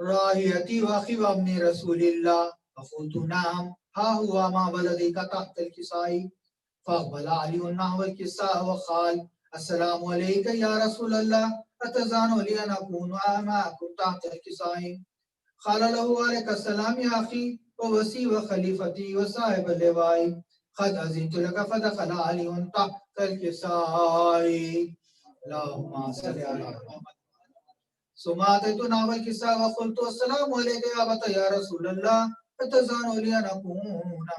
راهيتي وخبام رسول الله فقلت نعم ها هو ما بلغك تحت الكساء فأقبل علي نحو الكساء وقال السلام عليك يا رسول الله أتزان لي أن أكون معكم تحت الكساء قال له عليك السلام يا أخي ووسي وخليفتي وصاحب اللواء قد أذنت لك فدخل علي تحت الكساء اللهم صل على محمد ثم أتيت نحو الكساء وقلت السلام عليك يا أبت يا رسول الله أتزان لي أن أكون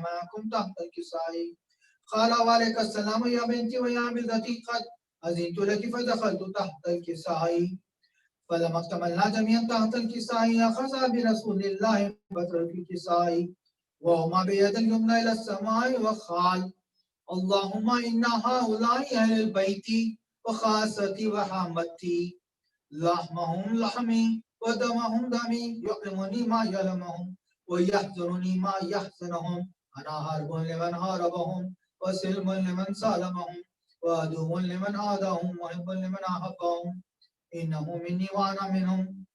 معكم تحت الكساء قال وعليك السلام يا بنتي ويا بنتي قد أذنت لك فدخلت تحت الكساء فلما اكتملنا جميعا تحت الكساء أخذ برسول الله بطر الكساء وهما بيد اليمنى إلى السماء وقال اللهم إن هؤلاء أهل البيت وخاصتي وحامتي لحمهم لحمي ودمهم دمي يعلمني ما يعلمهم ويحزنني ما يحزنهم أنا حرب لمن حاربهم وسلم لمن سالمهم وعدو لمن عاداهم محب لمن أحبهم إنه مني وأنا منهم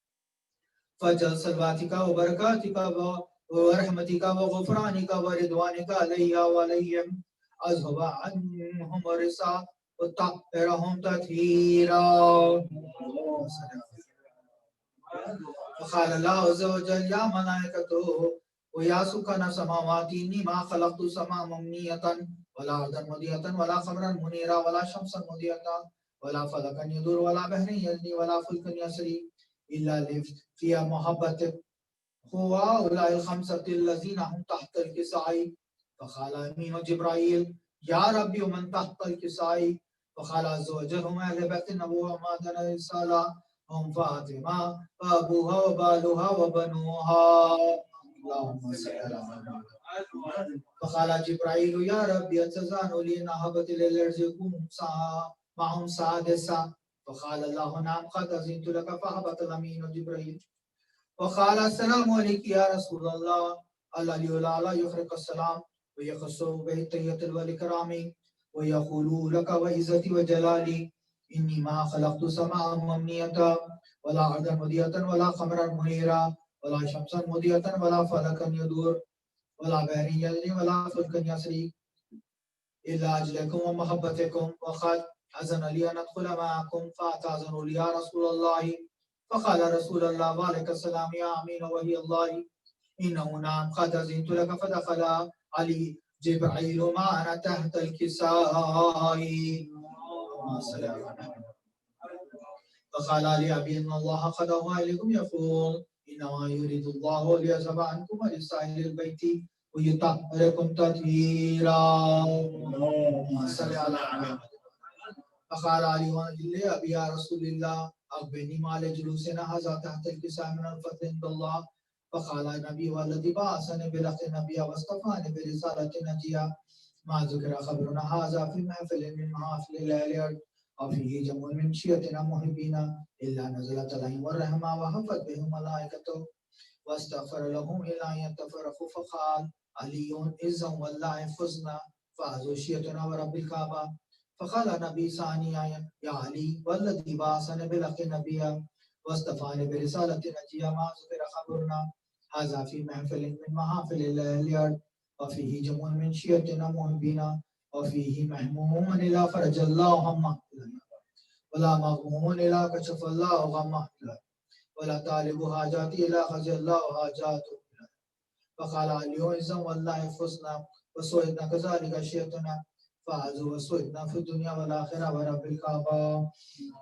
فجل صلواتك وبركاتك ورحمتك وغفرانك ورضوانك علي وعليهم أذهب عنهم الرسا وطهرهم تطهيرا فقال الله عز وجل يا ملائكته ويا سكان السماوات إني ما خلقت السماء ممنية ولا أرضا مضيئة ولا قمرا منيرا ولا شمسا مضيئة ولا فلكا يدور ولا بحر يجري ولا فلك يسري إلا في محبتك هو هؤلاء الخمسة الذين هم تحت الكساء فقال أمين جبرائيل يا ربي ومن تحت الكساء فقال عز وجل هم أهل بيت النبوة وما دون الرسالة هم فاطمة وأبوها وبالها وبنوها اللهم صل على محمد فقال جبرائيل يا ربي أتزان لي أن أهبت للأرض يكون معهم سادسا فقال الله نعم قد أذنت لك فهبط الأمين جبرائيل وقال السلام عليك يا رسول الله العلي الأعلى يخرق السلام ويخصه بالتحية والإكرام ويقول لك وعزتي وجلالي إني ما خلقت سماء ممنية ولا أرضا مضيئة ولا قمرا منيرا ولا شمسا مضيئة ولا فلكا يدور ولا بحر يجري ولا فلكا يسري إلا أجلكم ومحبتكم وقد أذن لي أن أدخل معكم فأتأذنوا لي يا رسول الله فقال رسول الله وعليك السلام يا أمين وهي الله إنه نعم قد أذنت لك فدخل علي جبريل معنا تحت الكساء فقال لي أبي إن الله قد أوحى إليكم يقول إنما يريد الله ليذهب عنكم رجال البيت ويطهركم تطهيرا صل على محمد فقال علي أبي يا رسول الله أخبرني ما لجلوسنا هذا تحت الكساء من الفضل عند الله فقال النبي والذي بعثني بلقي النبي واصطفاني برسالة نجية ما ذكر خبرنا هذا في محفل من محافل الليل وفيه جمع من شيعتنا محبين إلا نزلت عليهم الرحمة وحفت بهم ملائكته واستغفر لهم إلا أن يتفرقوا فقال علي إذا والله فزنا فأذو شيعتنا ورب الكعبة فقال النبي ثانيا يا علي والذي بعثني بلقي النبي واصطفاني برسالة نجية ما ذكر خبرنا هذا في محفل من محافل الليل وفيه جمع من شيعتنا محبين وفيه محموم إلى فرج الله همه ولا مغموم إلى كشف الله غمه ولا طالب حاجات إلى خزي الله حاجاته فقال علي إذا والله فزنا وسويدنا كذلك شيعتنا فعزوا وسويدنا في الدنيا والآخرة ورب الكعبة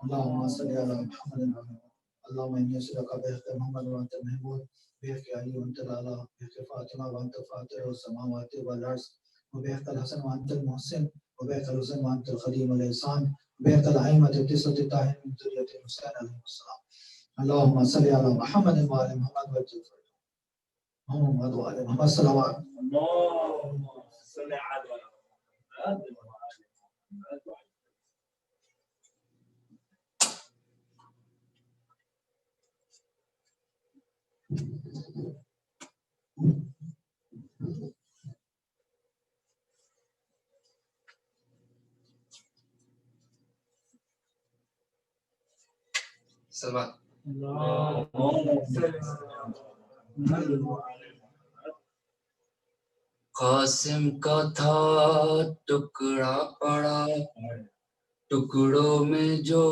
اللهم صل على محمد اللهم إني أسألك بحق محمد وأنت محمود بحق علي وأنت الأعلى بحق فاطمة وأنت فاطر السماوات والأرض وبحق الحسن وأنت المحسن وبحق الحسن وأنت الخديم والإحسان وبحق الأئمة التسعة الطاهرين من ذرية الحسين عليه السلام اللهم صل على محمد وعلى محمد وجل محمد وعلى محمد صلوات اللهم صل على محمد Salman. Qasim का था टुकड़ा पड़ा, टुकड़ों में जो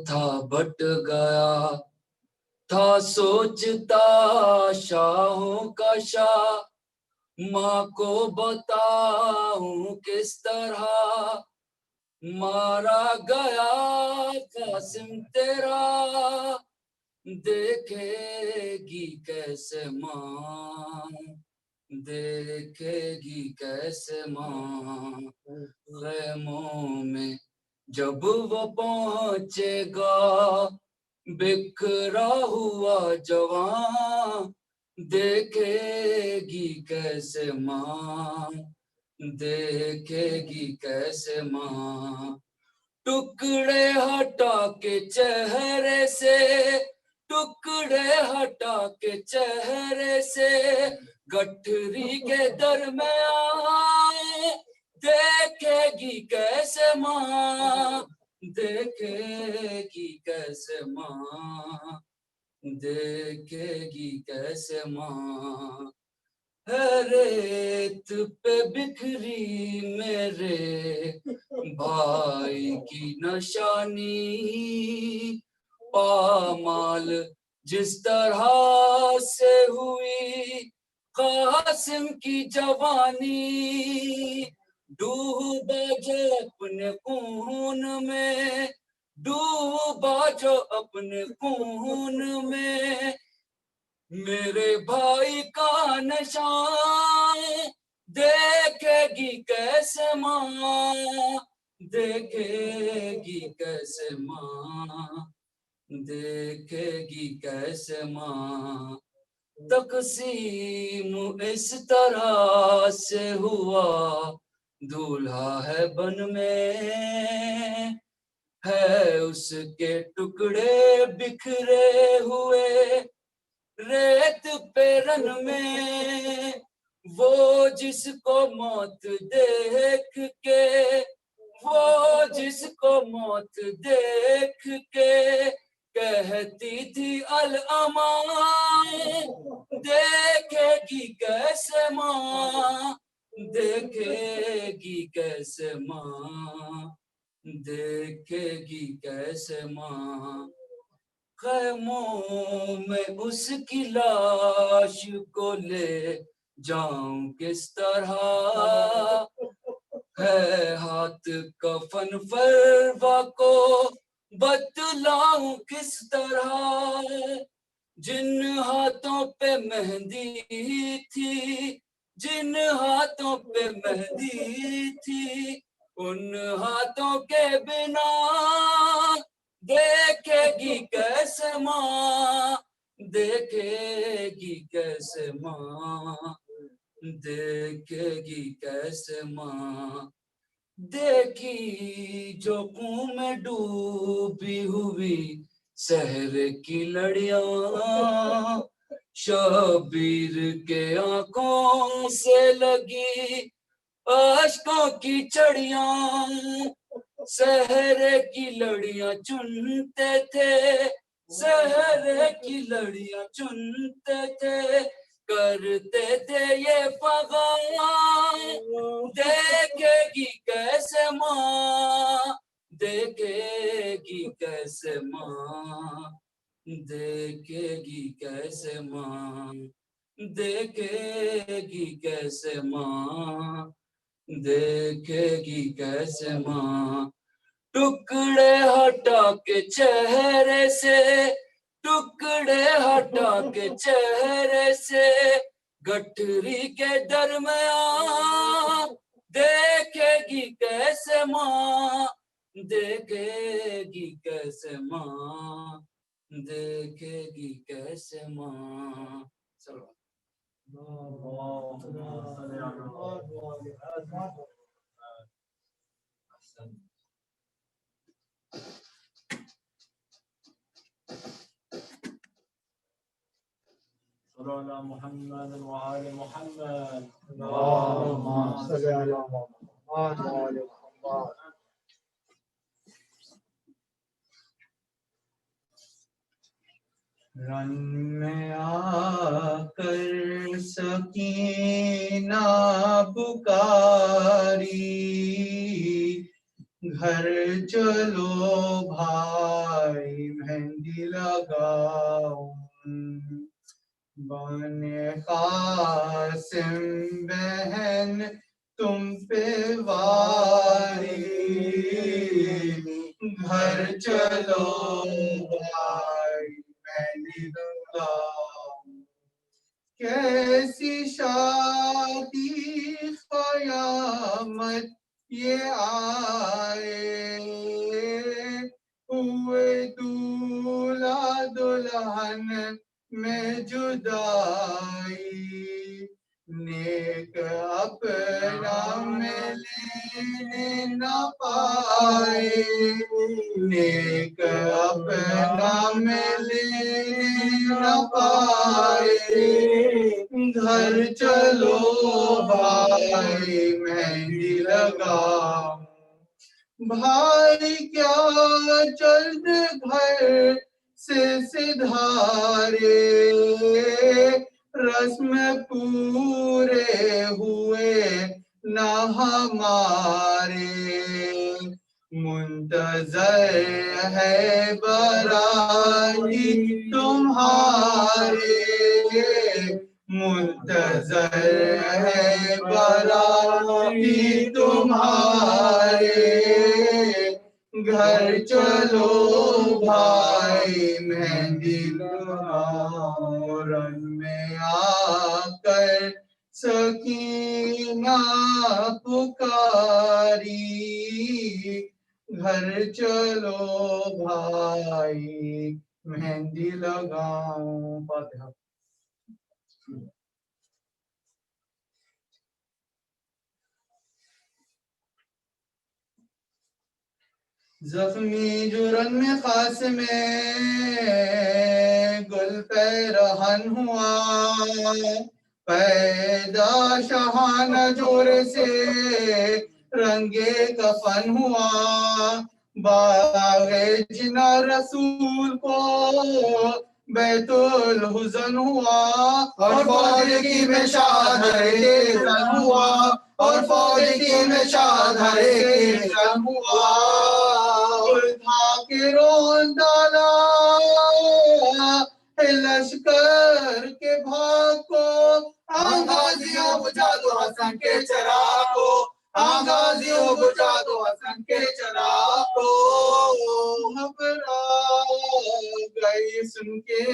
था बट गया, था सोचता शाहों का शाह, माँ को बताऊं किस तरह मारा गया कासिम तेरा, देखेगी कैसे माँ, देखेगी कैसे माँ। ख़ैमों में जब वो पहुंचेगा, बिखरा हुआ जवान, देखेगी कैसे माँ, देखेगी कैसे माँ। टुकड़े हटा के चेहरे से, टुकड़े हटा के चेहरे से, गठरी के दरमियान, देखेगी कैसे माँ, देखेगी कैसे माँ, देखेगी कैसे माँ। है रेत पे बिखरी मेरे भाई की निशानी, पामाल जिस तरह से हुई कासिम की जवानी, डूबा जो अपने खून में, डूबा जो अपने खून में, मेरे भाई का निशान, देखेगी कैसे माँ, देखेगी कैसे माँ, देखेगी कैसे माँ। तकसीम इस तरह से हुआ, दूल्हा है बन में, है उसके टुकड़े बिखरे हुए रेत पे रन में, वो जिसको मौत देख के, वो जिसको मौत देख के कहती थी अल अमान, देखेगी कैसे माँ, देखेगी कैसे माँ, देखेगी कैसे माँ। ख़ैमों में उसकी लाश को ले जाऊं किस तरह, है हाथ कफन फरवा को बतलाऊं किस तरह, जिन हाथों पे मेहंदी थी, जिन हाथों पे मेहंदी थी, उन हाथों के बिना देखेगी कैसे माँ, देखेगी कैसे माँ, देखेगी कैसे माँ। देखी जो कुएं में डूबी हुई शहर की लड़ियां, शबीर के आंखों से लगी अश्कों की चढ़ियां, शहर की लड़ियां चुनते थे, शहर की लड़ियां चुनते थे, करते थे ये फगान, देखेगी कैसे माँ, देखेगी कैसे माँ, देखेगी कैसे माँ, देखेगी कैसे माँ, देखेगी कैसे माँ। टुकड़े हटा के चेहरे से, टुकड़े हटा के चेहरे से, गठरी के दरमियान, देखेगी कैसे माँ, देखेगी कैसे माँ, देखेगी कैसे माँ। चलो على محمد وآل محمد. اللهم صل على محمد وآل محمد. रन में आकर सकीना पुकारी, घर चलो भाई मेहंदी लगाओ। बने कासिम बहन तुम पे वारी, घर चलो भाई मेहंदी लगाओ। कैसी शादी क़यामत ये आए, हुए दूल्हा दुल्हन में जुदाई, नेक अपना में लेने न पाए, नेक अपना में लेने न पाए। घर चलो भाई मेहंदी लगाओ। भाई क्या जल्द घर से सिधारे, रस्म पूरे हुए न हमारे, मुंतज़र है बराती तुम्हारे, मुंतज़र है बराती तुम्हारे। घर चलो भाई मेहंदी लगाओ। रन में आकर सकीना पुकारी, घर चलो भाई मेहंदी लगाओ। फातिहा। जख्मी जुरन में खास में गुल पैरहन हुआ, पैदा शहान जोर से रंगे कफन हुआ। बागे जिना रसूल को बैतुल हुज़न हुआ, और फौज की में शाहदरे कीर्तन हुआ, और फौज की में शाहदरे कीर्तन हुआ। उल्था के रोंदाला लश्कर के भाग को, आगाजियों बुझा दो हसन के चराग को, आगाजियों बुझा दो हसन के चराग को। घबरा गई सुन के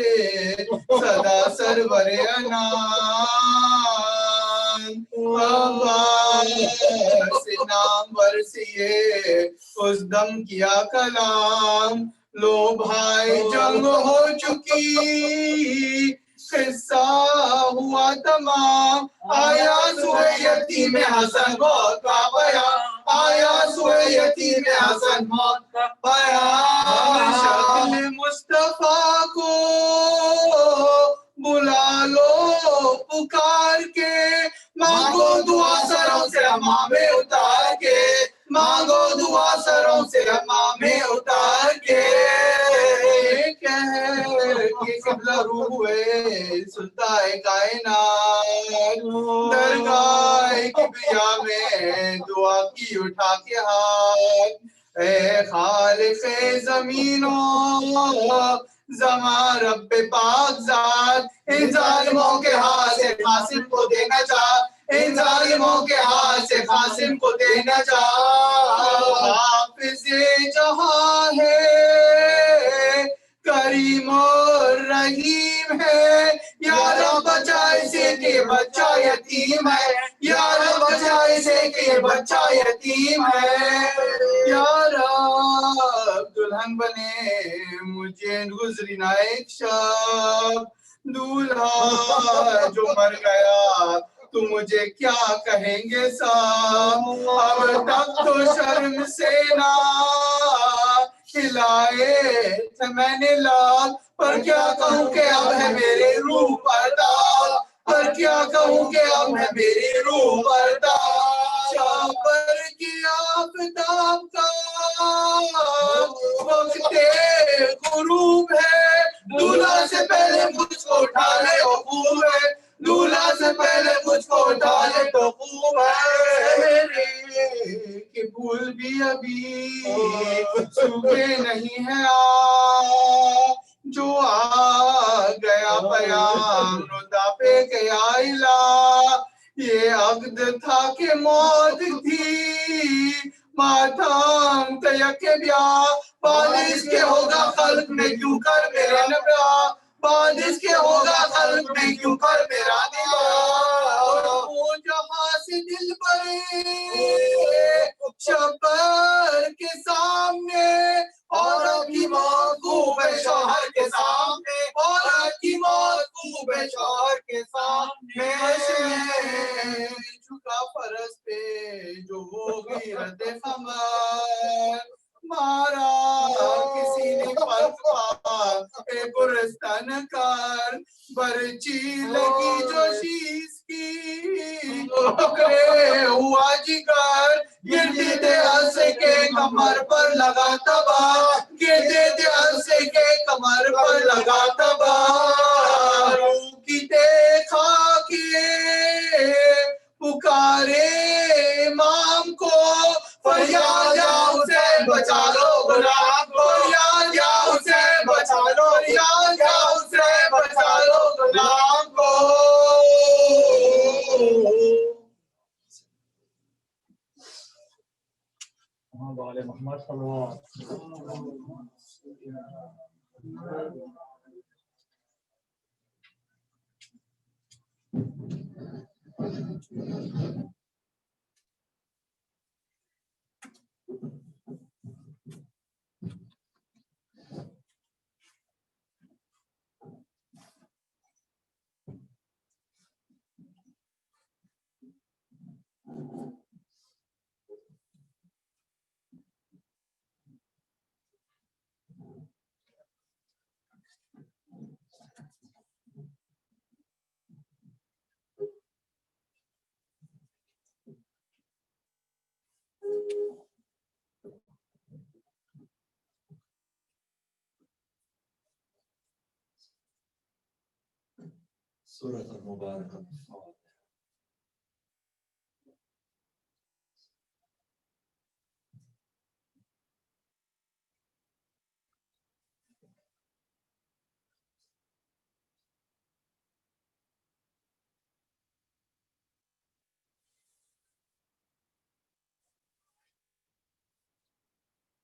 सदा सरवरे अनाम, से नाम बरसिए उस दम किया कलाम। लो भाई जंग हो चुकी किस्सा हुआ तमाम, आया सुए यतीम हसन मौत का बयान, आया सुए यतीम हसन मौत का बयान। शक्ल मुस्तफा को बुला लो पुकार के, मांगो दुआ सरों से हमामे उतार के, मांगो दुआ सरों से हमामे उतार के। कह के क़िबला रू हुए सुल्ताए कायनात, दरगाह किबरिया में दुआ की उठा के हाथ। ए खालिक़े ज़मीनों ज़मा रब्बे पाक ज़ात, इन ज़ालिमों के हाथ से क़ासिम को देना चाह, इन ज़ालिमों के हाथ से क़ासिम को देना चाह। हाफ़िज़े जहां है करीम और रहीम है, या रब बचा इसे कि बच्चा यतीम है, या रब बचा इसे कि बच्चा यतीम है। या रब दुल्हन बने मुझे गुजरी ना एक शब, दूल्हा जो मर गया तो मुझे क्या कहेंगे साहब। अब तक तो शर्म से ना खिलाए थे मैंने लाल, पर क्या कहूँ कि अब है मेरे रूह पर दाग, पर क्या कहूँ कि अब है मेरी रूह पर दाग। शाबर की आफताब का वक्ते गुरूब है, दूल्हा से पहले मुझको उठा ले तो खूब है, दूल्हा से पहले मुझको उठा ले तो खूब है कि फूल भी अभी सूखे नहीं है जो आ गया पयाम रुदाफे के आइला ये अब्द था कि मौत थी मातम तयके ब्याह बारिश के होगा खल्क में क्यों कर मेरे नबा बारिश के होगा खल्क में क्यों कर मेरा निभा वो जहां से दिल बड़े शबर के सामने औरत की मौत खूब है शौहर के सामने औरत की मौत खूब है शौहर के सामने झुका फरस पे जो होगी रद खबर मारा किसी ने पलक गुरस्तान कर बरची लगी जो शीश की टुकड़े हुआ जिगर गिरते थे हंसे के कमर पर लगा तबा गिरते थे हंसे के कमर पर लगा तबा की देखा के पुकारे इमाम को फरियाद या हुसैन बचा लो गुलाम को फरियाद या हुसैन बचा लो फरियाद या हुसैन बचा लो गुलाम को Mohammad سورة المباركة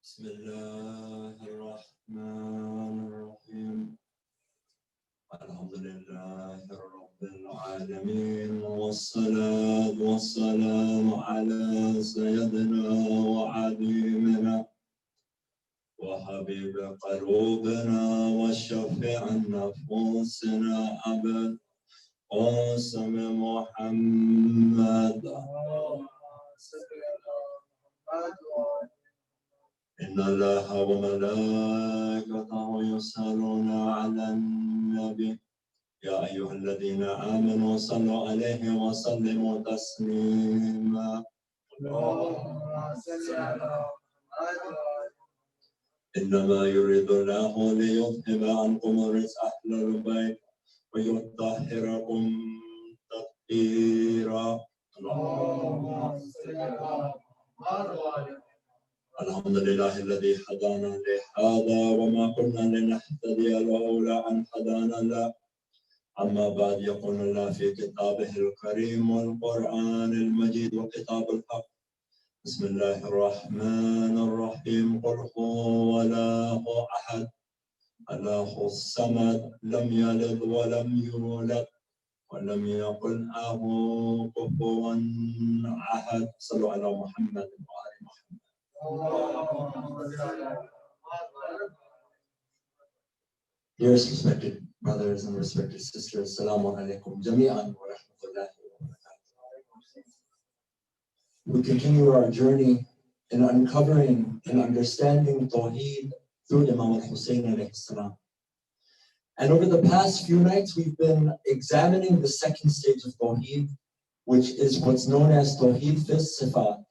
بسم الله الرحمن الرحيم الحمد لله رب العالمين والصلاة والسلام على سيدنا وعظيمنا وحبيب قلوبنا وشفيع نفوسنا أبا قاسم محمد إن الله وملائكته يصلون على النبي يا أيها الذين آمنوا صلوا عليه وسلموا تسليما إنما يريد الله ليذهب عنكم الرجس أهل البيت ويطهركم تطهيرا الحمد لله الذي هدانا لهذا وما كنا لنهتدي لولا أن هدانا الله أما بعد يقول الله في كتابه الكريم والقرآن المجيد وكتاب الحق بسم الله الرحمن الرحيم قل هو الله أحد الله الصمد لم يلد ولم يولد ولم يكن له كفوا أحد صلوا على محمد وآل محمد. Dearest respected brothers and respected sisters, Assalamu alaikum jami'an wa rahmatullahi wa barakatuh. We continue our journey in uncovering and understanding Tawheed through Imam al-Hussein alayhi salam. And over the past few nights, we've been examining the second stage of Tawheed, which is what's known as Tawheed fi Sifat.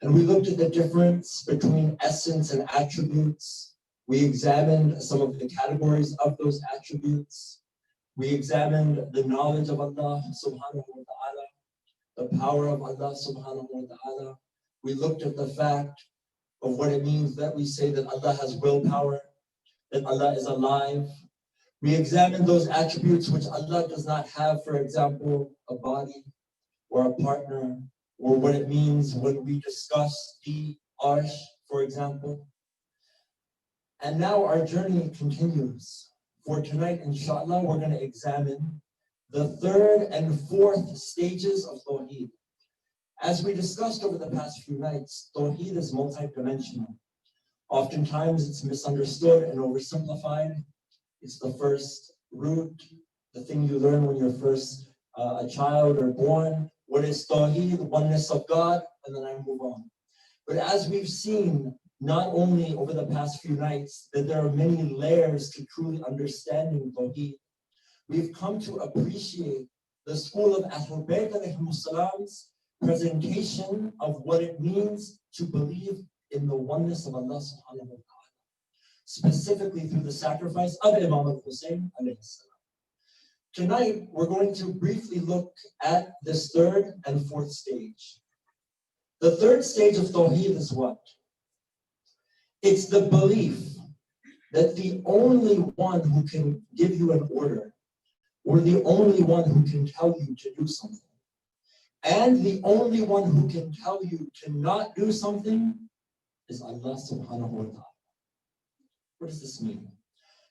And we looked at the difference between essence and attributes. We examined some of the categories of those attributes. We examined the knowledge of Allah subhanahu wa ta'ala, the power of Allah subhanahu wa ta'ala. We looked at the fact of what it means that we say that Allah has willpower, that Allah is alive. We examined those attributes which Allah does not have, for example, a body or a partner, or what it means when we discuss the arsh, for example. And now our journey continues. For tonight, inshallah, we're going to examine the third and fourth stages of Tawheed. As we discussed over the past few nights, Tawheed is multidimensional. Oftentimes it's misunderstood and oversimplified. It's the first root, the thing you learn when you're first a child or born. What is Tawheed, the oneness of God, and then I move on. But as we've seen, not only over the past few nights, that there are many layers to truly understanding Tawheed, we've come to appreciate the school of Ahlul Bayt alayhimus salam's presentation of what it means to believe in the oneness of Allah subhanahu wa ta'ala, specifically through the sacrifice of Imam al-Hussein alayhi salam. Tonight, we're going to briefly look at this third and fourth stage. The third stage of Tawheed is what? It's the belief that the only one who can give you an order, or the only one who can tell you to do something, and the only one who can tell you to not do something is Allah subhanahu wa ta'ala. What does this mean?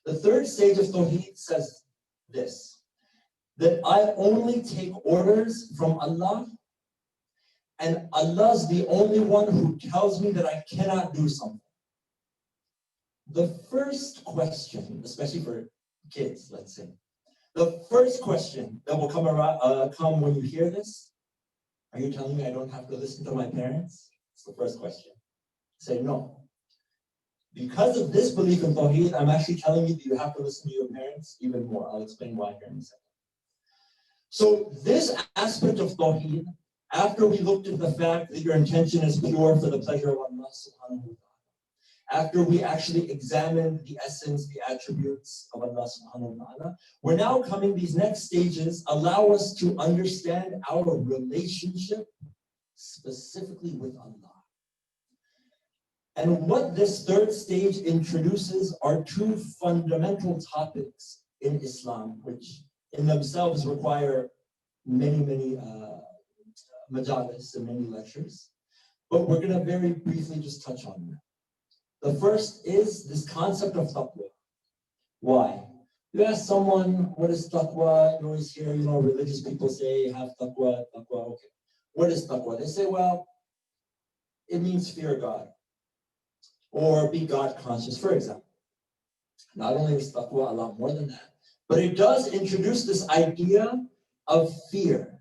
The third stage of Tawheed says this, that I only take orders from Allah, and Allah's the only one who tells me that I cannot do something. The first question, especially for kids, let's say, the first question that will come when you hear this, are you telling me I don't have to listen to my parents? It's the first question. Say no. Because of this belief in Tawheed, I'm actually telling you that you have to listen to your parents even more. I'll explain why here in a second. So this aspect of Tawheed, after we looked at the fact that your intention is pure for the pleasure of Allah subhanahu wa ta'ala, after we actually examined the essence, the attributes of Allah subhanahu wa ta'ala, we're now coming, these next stages allow us to understand our relationship specifically with Allah. And what this third stage introduces are two fundamental topics in Islam, which in themselves require many majalis and many lectures. But we're going to very briefly just touch on that. The first is this concept of taqwa. Why? You ask someone, what is taqwa? You always hear, religious people say, have taqwa, okay. What is taqwa? They say, well, it means fear God, or be God conscious, for example. Not only is taqwa a lot more than that, but it does introduce this idea of fear.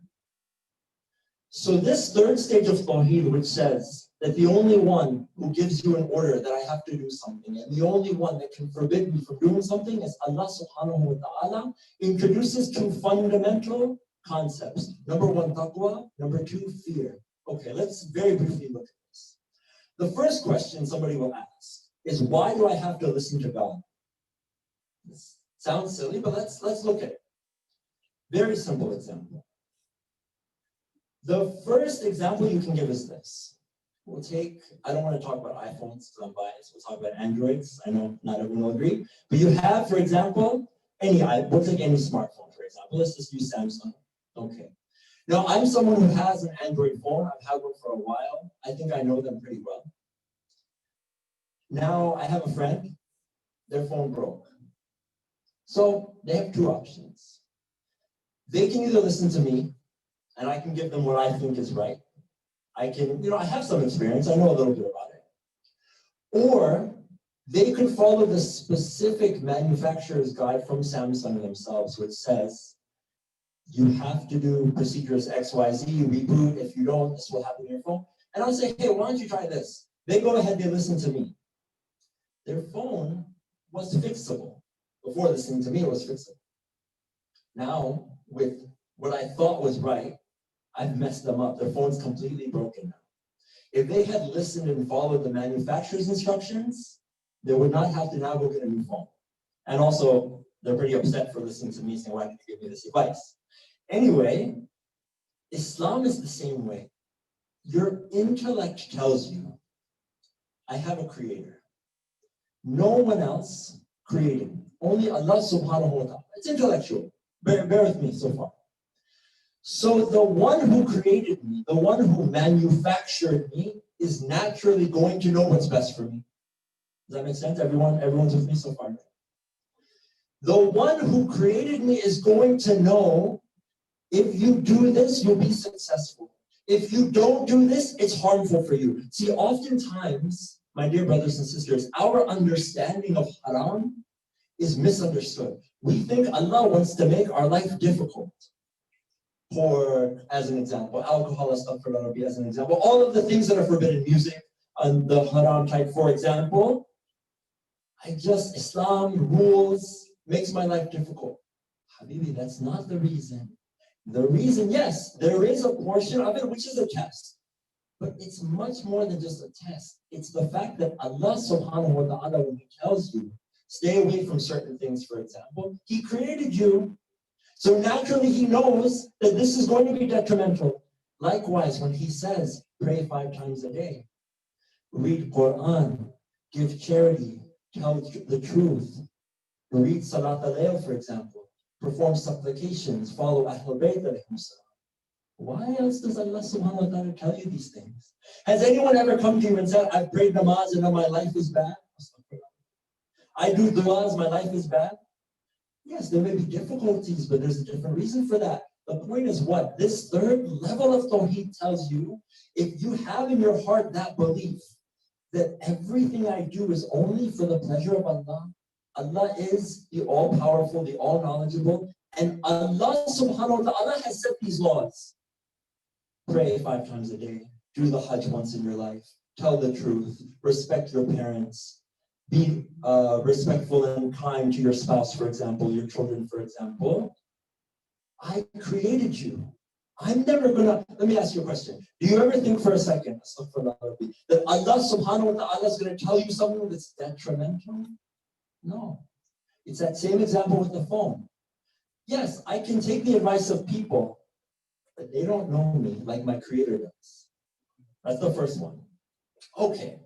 So this third stage of Tawheed, which says that the only one who gives you an order that I have to do something, and the only one that can forbid me from doing something is Allah subhanahu wa ta'ala, introduces two fundamental concepts. Number one, taqwa. Number two, fear. Okay, let's very briefly look at this. The first question somebody will ask is, why do I have to listen to God? This sounds silly, but let's look at it. Very simple example. The first example you can give is this. We'll take, I don't want to talk about iPhones because I'm biased. We'll talk about Androids. I know not everyone will agree. But you have, for example, we'll take any smartphone, for example. Let's just use Samsung. Okay. Now, I'm someone who has an Android phone. I've had one for a while. I think I know them pretty well. Now, I have a friend. Their phone broke. So they have two options. They can either listen to me, and I can give them what I think is right. I can, I have some experience. I know a little bit about it. Or they could follow the specific manufacturer's guide from Samsung themselves, which says, you have to do procedures X, Y, Z, reboot. If you don't, this will happen to your phone. And I'll say, hey, why don't you try this? They go ahead, they listen to me. Their phone was fixable. Before listening to me, it was fixable. Now, with what I thought was right, I've messed them up. Their phone's completely broken now. If they had listened and followed the manufacturer's instructions, they would not have to now go get a new phone. And also, they're pretty upset for listening to me saying, why did you give me this advice? Anyway, Islam is the same way. Your intellect tells you, I have a creator. No one else created me. Only Allah subhanahu wa ta'ala. It's intellectual. Bear with me so far. So the one who created me, the one who manufactured me, is naturally going to know what's best for me. Does that make sense? Everyone's with me so far? The one who created me is going to know, if you do this, you'll be successful. If you don't do this, it's harmful for you. See, oftentimes, my dear brothers and sisters, our understanding of haram is misunderstood. We think Allah wants to make our life difficult. Pork, as an example, alcohol, astaghfirullah, as an example, all of the things that are forbidden, music, and the haram type, for example, Islam rules, makes my life difficult. Habibi, that's not the reason. The reason, yes, there is a portion of it which is a test. But it's much more than just a test. It's the fact that Allah subhanahu wa ta'ala, when He tells you, stay away from certain things, for example, He created you. So naturally, He knows that this is going to be detrimental. Likewise, when He says, pray 5 times a day, read Quran, give charity, tell the truth, read Salat al-Layl, for example, perform supplications, follow Ahlul Bayt alayhim salam. Why else does Allah subhanahu wa ta'ala tell you these things? Has anyone ever come to you and said, I've prayed namaz and now my life is bad? I do du'as, my life is bad? Yes, there may be difficulties, but there's a different reason for that. The point is what? This third level of Tawheed tells you, if you have in your heart that belief that everything I do is only for the pleasure of Allah, Allah is the all-powerful, the all-knowledgeable, and Allah subhanahu wa ta'ala has set these laws. Pray 5 times a day, do the Hajj once in your life, tell the truth, respect your parents, be respectful and kind to your spouse, for example, your children, for example. I created you. I'm never gonna, let me ask you a question. Do you ever think for a second, that Allah subhanahu wa ta'ala is gonna tell you something that's detrimental? No. It's that same example with the phone. Yes, I can take the advice of people, but they don't know me like my creator does. That's the first one. Okay.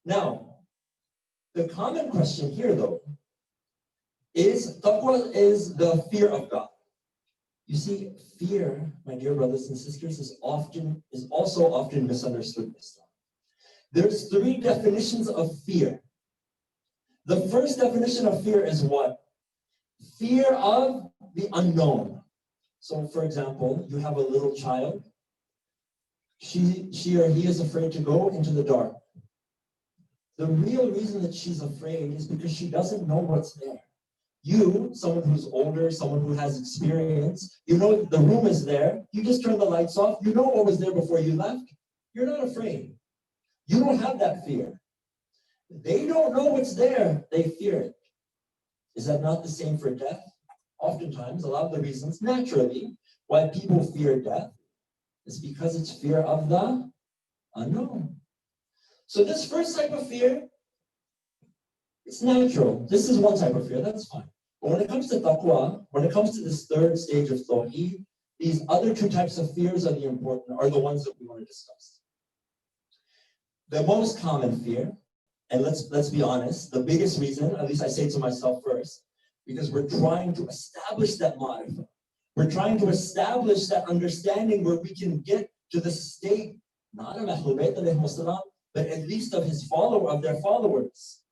Now, the common question here, though, is taqwa is the fear of God. You see, fear, my dear brothers and sisters, is also often misunderstood in Islam. There's 3 definitions of fear. The first definition of fear is what? Fear of the unknown. So, for example, you have a little child. She or he is afraid to go into the dark. The real reason that she's afraid is because she doesn't know what's there. You, someone who's older, someone who has experience, you know the room is there. You just turn the lights off. You know what was there before you left. You're not afraid. You don't have that fear. They don't know what's there. They fear it. Is that not the same for death? Oftentimes, a lot of the reasons, naturally, why people fear death is because it's fear of the unknown. So this first type of fear, it's natural. This is one type of fear, that's fine. But when it comes to taqwa, when it comes to this third stage of tawheed, these other 2 types of fears are the ones that we want to discuss. The most common fear, and let's be honest, the biggest reason, at least I say to myself first, because we're trying to establish that ma'rifah. We're trying to establish that understanding where we can get to the state, not of Ahlul Bayt alayhim salam, but at least of their followers,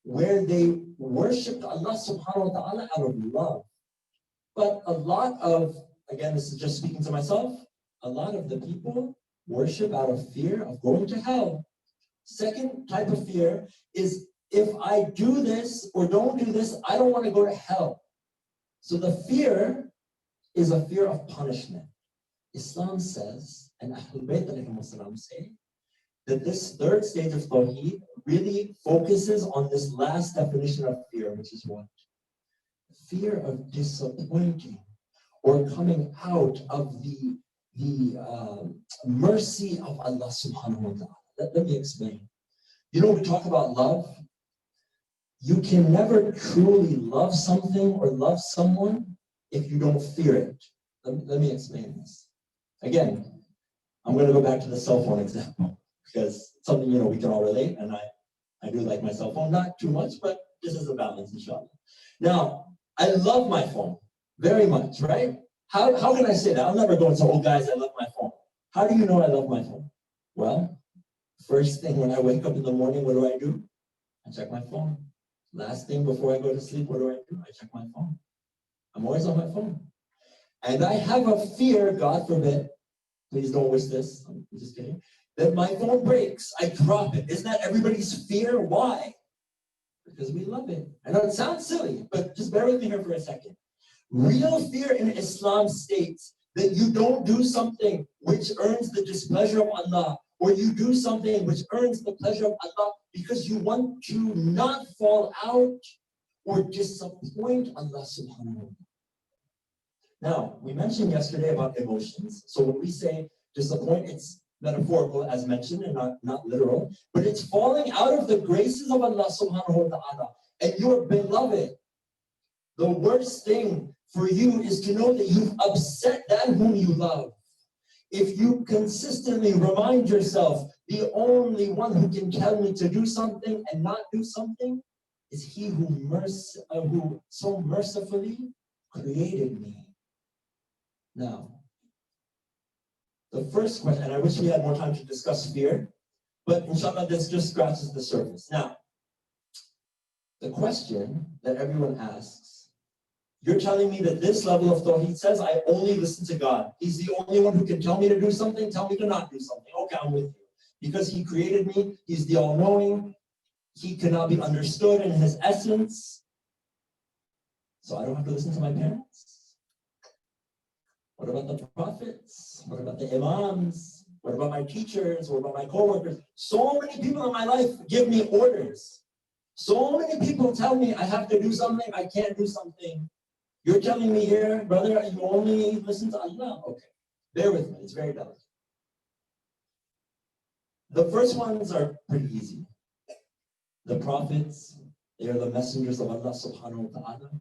where they worshipped Allah subhanahu wa ta'ala out of love. But a lot of, again, this is just speaking to myself, a lot of the people worship out of fear of going to hell. Second type of fear is, if I do this or don't do this, I don't want to go to hell. So the fear is a fear of punishment. Islam says, and Ahlul Bayt alayhim salam say, that this third stage of Tawheed really focuses on this last definition of fear, which is what? Fear of disappointing or coming out of the mercy of Allah subhanahu wa ta'ala. Let me explain. You know, we talk about love. you can never truly love something or love someone if you don't fear it. Let me explain this. Again, I'm going to go back to the cell phone example because it's something, we can all relate, and I do like my cell phone, not too much, but this is a balance, inshallah. Now, I love my phone very much, right? How can I say that? I'm never going to say, oh guys, I love my phone. How do you know I love my phone? Well, first thing when I wake up in the morning, what do? I check my phone. Last thing before I go to sleep, what do? I check my phone. I'm always on my phone. And I have a fear, God forbid, please don't wish this, I'm just kidding, that my phone breaks, I drop it. Isn't that everybody's fear? Why? Because we love it. I know it sounds silly, but just bear with me here for a second. Real fear in Islam states that you don't do something which earns the displeasure of Allah, or you do something which earns the pleasure of Allah because you want to not fall out or disappoint Allah subhanahu wa ta'ala. Now, we mentioned yesterday about emotions. So when we say disappoint, it's metaphorical as mentioned and not literal, but it's falling out of the graces of Allah subhanahu wa ta'ala and your beloved. The worst thing for you is to know that you've upset that whom you love. If you consistently remind yourself, the only one who can tell me to do something and not do something is he who so mercifully created me. Now, the first question, and I wish we had more time to discuss fear, but inshallah, this just scratches the surface. Now, the question that everyone asks, you're telling me that this level of tawheed says I only listen to God. He's the only one who can tell me to do something, tell me to not do something. Okay, I'm with you. Because he created me, he's the all-knowing, he cannot be understood in his essence. So I don't have to listen to my parents? What about the prophets? What about the imams? What about my teachers? What about my co-workers? So many people in my life give me orders. So many people tell me I have to do something, I can't do something. You're telling me here, brother, you only listen to Allah? Okay, bear with me, it's very delicate. The first ones are pretty easy. The prophets, they are the messengers of Allah subhanahu wa ta'ala.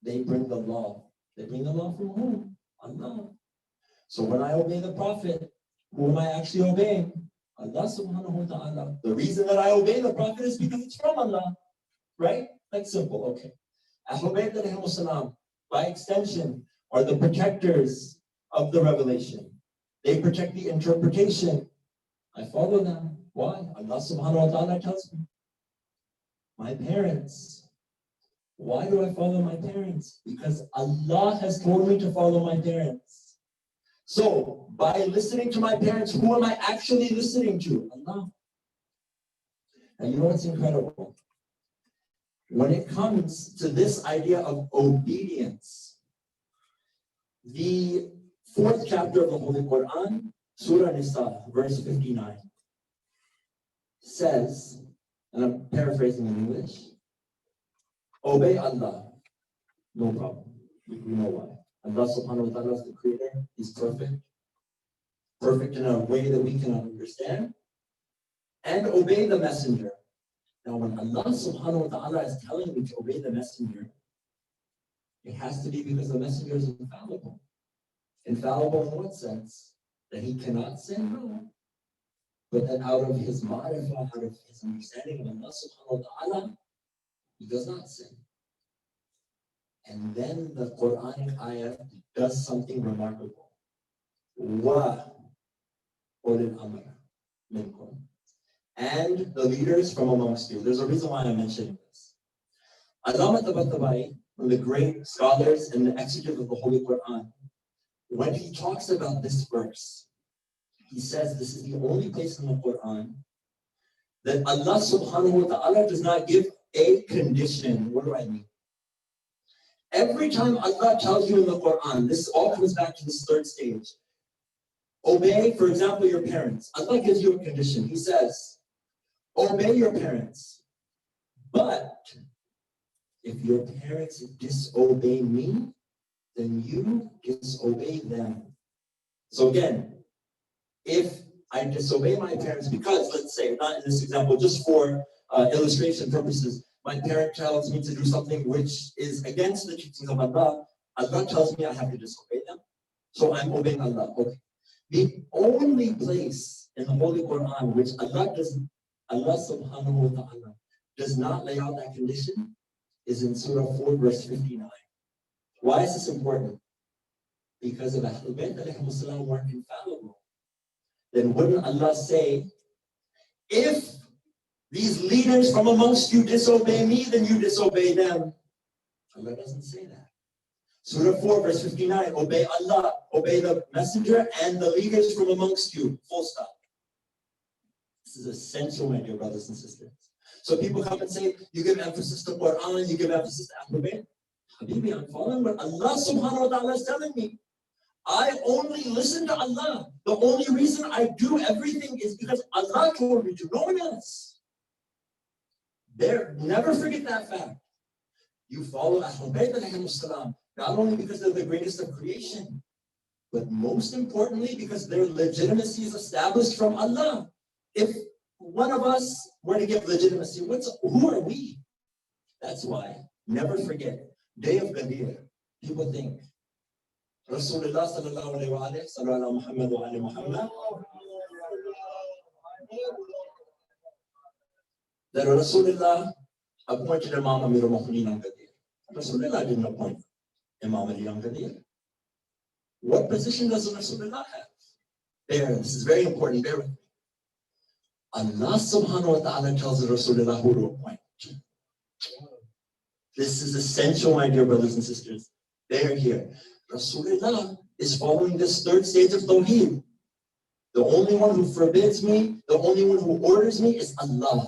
They bring the law. They bring the law from whom? Allah. So when I obey the prophet, who am I actually obeying? Allah subhanahu wa ta'ala. The reason that I obey the prophet is because it's from Allah. Right? Like simple, okay. Ahlul Bayt alayhimu salam, by extension, are the protectors of the revelation. They protect the interpretation. I follow them. Why? Allah subhanahu wa ta'ala tells me. My parents. Why do I follow my parents? Because Allah has told me to follow my parents. So, by listening to my parents, who am I actually listening to? Allah. And you know what's incredible? When it comes to this idea of obedience, the 4th chapter of the Holy Quran, Surah Nisa, verse 59, says, and I'm paraphrasing in English, obey Allah, no problem. We know why. Allah subhanahu wa ta'ala is the creator, he's perfect. Perfect in a way that we cannot understand. And obey the messenger. Now when Allah subhanahu wa ta'ala is telling me to obey the messenger, it has to be because the messenger is infallible. Infallible in what sense? That he cannot sin? No. But that out of his ma'rifah, out of his understanding of Allah subhanahu wa ta'ala, he does not sin. And then the Quranic ayah does something remarkable. Wa ulil amr minkum. And the leaders from amongst you. There's a reason why I'm mentioning this. Allama Tabatabai, one of the great scholars and the exegetes of the Holy Quran, when he talks about this verse, he says this is the only place in the Quran that Allah subhanahu wa ta'ala does not give a condition. What do I mean? Every time Allah tells you in the Quran, this all comes back to this 3rd stage. Obey, for example, your parents. Allah gives you a condition. He says, obey your parents. But if your parents disobey me, then you disobey them. So again, if I disobey my parents because, let's say, not in this example, just for illustration purposes, my parent tells me to do something which is against the teachings of Allah, Allah tells me I have to disobey them. So I'm obeying Allah. Okay. The only place in the Holy Quran which Allah subhanahu wa ta'ala does not lay out that condition is in Surah 4, verse 59. Why is this important? Because if Ahlul Bayt alayhimus salam weren't infallible, then wouldn't Allah say, if these leaders from amongst you disobey me, then you disobey them? Allah doesn't say that. Surah 4, verse 59, obey Allah, obey the messenger and the leaders from amongst you. Full stop. This is essential, my dear brothers and sisters. So people come and say, you give emphasis to Quran, you give emphasis to Ahlul Bayt. Habibi, I'm following what Allah subhanahu wa ta'ala is telling me. I only listen to Allah. The only reason I do everything is because Allah told me to, no one else. Never forget that fact. You follow Ahlul Bayt alayhimus salam, not only because they're the greatest of creation, but most importantly because their legitimacy is established from Allah. If one of us were to give legitimacy, who are we? That's why, never forget, Day of Qadir, people think, Rasulullah sallallahu alayhi wa alayhi, sallallahu Muhammad wa alayhi Muhammad, that Rasulullah appointed Imam Amir al-Mu'mineen on Qadir. Rasulullah didn't appoint Imam Ali on Qadir. What position does Rasulullah have? This is very important, bear with me. Allah subhanahu wa ta'ala tells Rasulullah who to appoint. This is essential, my dear brothers and sisters. They are here. Rasulullah is following this third stage of Tawheed. The only one who forbids me, the only one who orders me is Allah.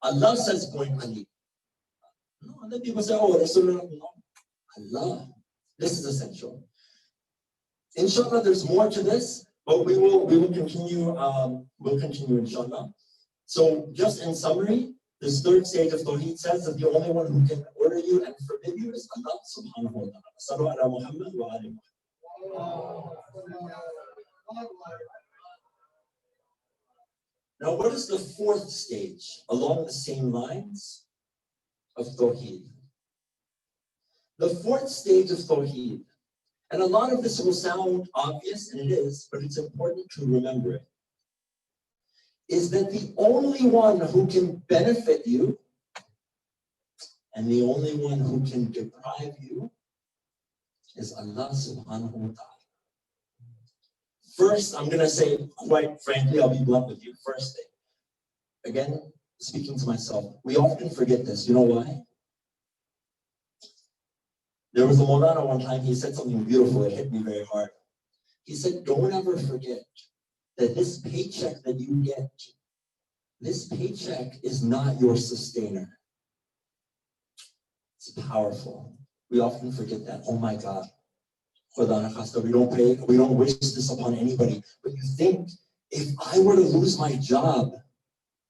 Allah says, point Ali. No, other people say, oh, Rasulullah. No. Allah. This is essential. Inshallah, there's more to this, but we will continue. We'll continue, inshallah. So, just in summary, this third stage of Tawheed says that the only one who can order you and forbid you is Allah subhanahu wa ta'ala. Sallu ala Muhammad wa ali Muhammad. Now, what is the fourth stage along the same lines of Tawheed? The fourth stage of Tawheed, and a lot of this will sound obvious, and it is, but it's important to remember it, is that the only one who can benefit you and the only one who can deprive you is Allah subhanahu wa ta'ala. First, I'm going to say, quite frankly, I'll be blunt with you. First thing, again, speaking to myself, we often forget this. You know why? There was a Maulana one time, he said something beautiful, it hit me very hard. He said, don't ever forget that this paycheck that you get, this paycheck is not your sustainer. It's powerful. We often forget that. Oh my God. We don't wish this upon anybody. But you think, if I were to lose my job,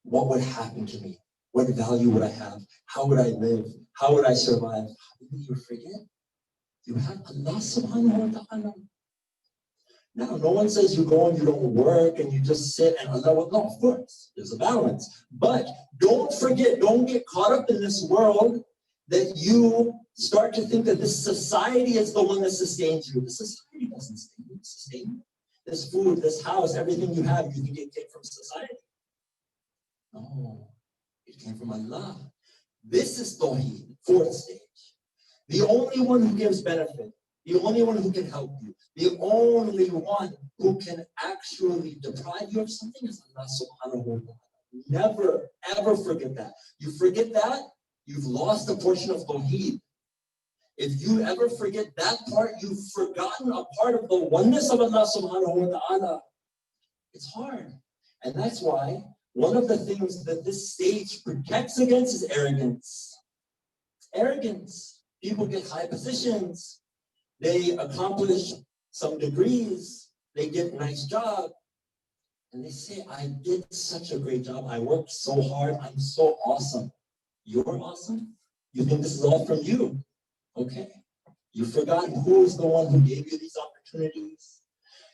what would happen to me? What value would I have? How would I live? How would I survive? How did you forget? You have Allah subhanahu wa ta'ala. Now, no one says you go and you don't work and you just sit and Allah will, no, of course, there's a balance. But don't forget, don't get caught up in this world that you start to think that this society is the one that sustains you. The society doesn't sustain you. This food, this house, everything you have, you think it came from society. No, it came from Allah. This is Tawheed, fourth stage. The only one who gives benefit, the only one who can help you, the only one who can actually deprive you of something is Allah subhanahu wa ta'ala. Never, ever forget that. You forget that, you've lost a portion of Tawheed. If you ever forget that part, you've forgotten a part of the oneness of Allah subhanahu wa ta'ala. It's hard. And that's why one of the things that this stage protects against is arrogance. Arrogance. People get high positions. They accomplish some degrees. They get a nice job. And they say, I did such a great job. I worked so hard. I'm so awesome. You're awesome? You think this is all from you? Okay. You've forgotten who is the one who gave you these opportunities.